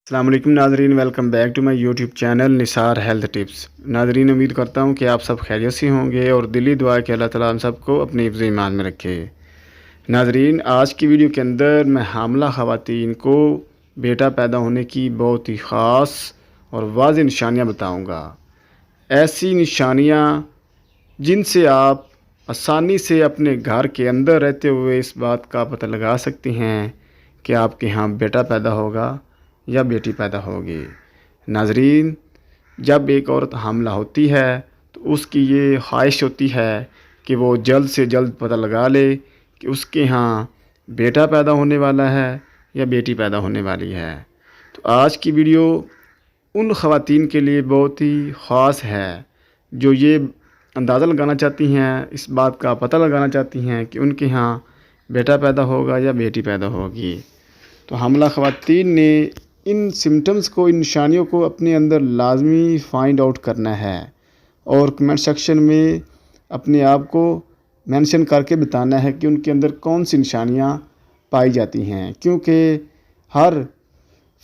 السلام علیکم ناظرین، welcome back to my YouTube channel Nisar health tips. ناظرین، امید کرتا ہوں کہ آپ سب خیریت سے ہوں گے اور دلی دعا کہ اللہ تعالیٰ ہم سب کو اپنے حفظ ایمان میں رکھے۔ ناظرین، آج کی ویڈیو کے اندر میں حاملہ خواتین کو بیٹا پیدا ہونے کی بہت ہی خاص اور واضح نشانیاں بتاؤں گا۔ ایسی نشانیاں جن سے آپ آسانی سے اپنے گھر کے اندر رہتے ہوئے اس بات کا پتہ لگا سکتے ہیں کہ آپ کے ہاں بیٹا پیدا ہوگا یا بیٹی پیدا ہوگی۔ ناظرین، جب ایک عورت حاملہ ہوتی ہے تو اس کی یہ خواہش ہوتی ہے کہ وہ جلد سے جلد پتہ لگا لے کہ اس کے ہاں بیٹا پیدا ہونے والا ہے یا بیٹی پیدا ہونے والی ہے۔ تو آج کی ویڈیو ان خواتین کے لیے بہت ہی خاص ہے جو یہ اندازہ لگانا چاہتی ہیں، اس بات کا پتہ لگانا چاہتی ہیں کہ ان کے ہاں بیٹا پیدا ہوگا یا بیٹی پیدا ہوگی۔ تو حاملہ خواتین نے ان سمٹمز کو، ان نشانیوں کو اپنے اندر لازمی فائنڈ آؤٹ کرنا ہے اور کمنٹ سیکشن میں اپنے آپ کو مینشن کر کے بتانا ہے کہ ان کے اندر کون سی نشانیاں پائی جاتی ہیں، کیونکہ ہر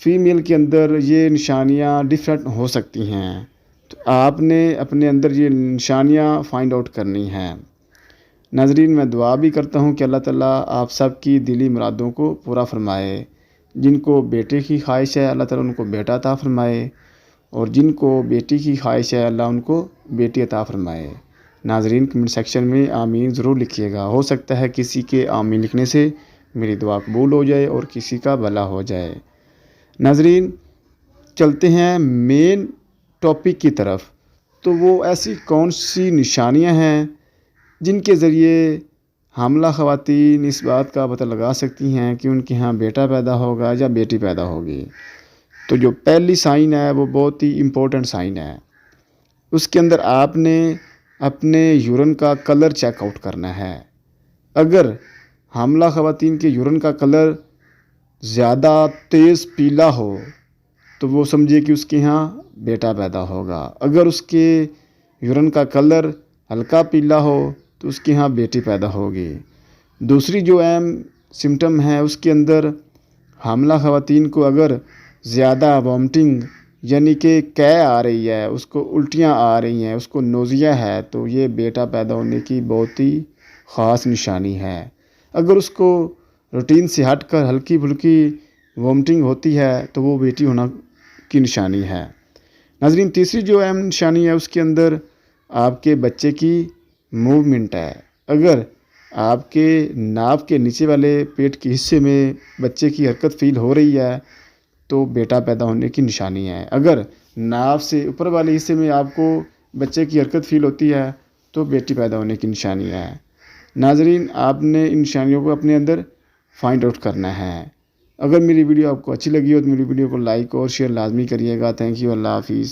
فیمیل کے اندر یہ نشانیاں ڈفرینٹ ہو سکتی ہیں۔ تو آپ نے اپنے اندر یہ نشانیاں فائنڈ آؤٹ کرنی ہیں۔ ناظرین، میں دعا بھی کرتا ہوں کہ اللہ تعالیٰ آپ سب کی دلی مرادوں کو پورا فرمائے۔ جن کو بیٹے کی خواہش ہے اللہ تعالیٰ ان کو بیٹا عطا فرمائے، اور جن کو بیٹی کی خواہش ہے اللہ ان کو بیٹی عطا فرمائے۔ ناظرین، کمنٹ سیکشن میں آمین ضرور لکھیے گا، ہو سکتا ہے کسی کے آمین لکھنے سے میری دعا قبول ہو جائے اور کسی کا بھلا ہو جائے۔ ناظرین، چلتے ہیں مین ٹاپک کی طرف۔ تو وہ ایسی کون سی نشانیاں ہیں جن کے ذریعے حاملہ خواتین اس بات کا پتہ لگا سکتی ہیں کہ ان کے ہاں بیٹا پیدا ہوگا یا بیٹی پیدا ہوگی؟ تو جو پہلی سائن ہے وہ بہت ہی امپورٹنٹ سائن ہے۔ اس کے اندر آپ نے اپنے یورین کا کلر چیک آؤٹ کرنا ہے۔ اگر حاملہ خواتین کے یورین کا کلر زیادہ تیز پیلا ہو تو وہ سمجھے کہ اس کے ہاں بیٹا پیدا ہوگا۔ اگر اس کے یورین کا کلر ہلکا پیلا ہو تو اس کے ہاں بیٹی پیدا ہوگی۔ دوسری جو اہم سمٹم ہے، اس کے اندر حاملہ خواتین کو اگر زیادہ وامٹنگ یعنی کہ قے آ رہی ہے، اس کو الٹیاں آ رہی ہیں، اس کو نوزیا ہے، تو یہ بیٹا پیدا ہونے کی بہت ہی خاص نشانی ہے۔ اگر اس کو روٹین سے ہٹ کر ہلکی پھلکی وامٹنگ ہوتی ہے تو وہ بیٹی ہونا کی نشانی ہے۔ ناظرین، تیسری جو اہم نشانی ہے، اس کے اندر آپ کے بچے کی موومنٹ ہے۔ اگر آپ کے ناف کے نیچے والے پیٹ کے حصے میں بچے کی حرکت فیل ہو رہی ہے تو بیٹا پیدا ہونے کی نشانی ہے۔ اگر ناف سے اوپر والے حصے میں آپ کو بچے کی حرکت فیل ہوتی ہے تو بیٹی پیدا ہونے کی نشانی ہے۔ ناظرین، آپ نے ان نشانیوں کو اپنے اندر فائنڈ آؤٹ کرنا ہے۔ اگر میری ویڈیو آپ کو اچھی لگی ہو تو میری ویڈیو کو لائک اور شیئر لازمی کریے گا۔ تھینک یو، اللہ حافظ۔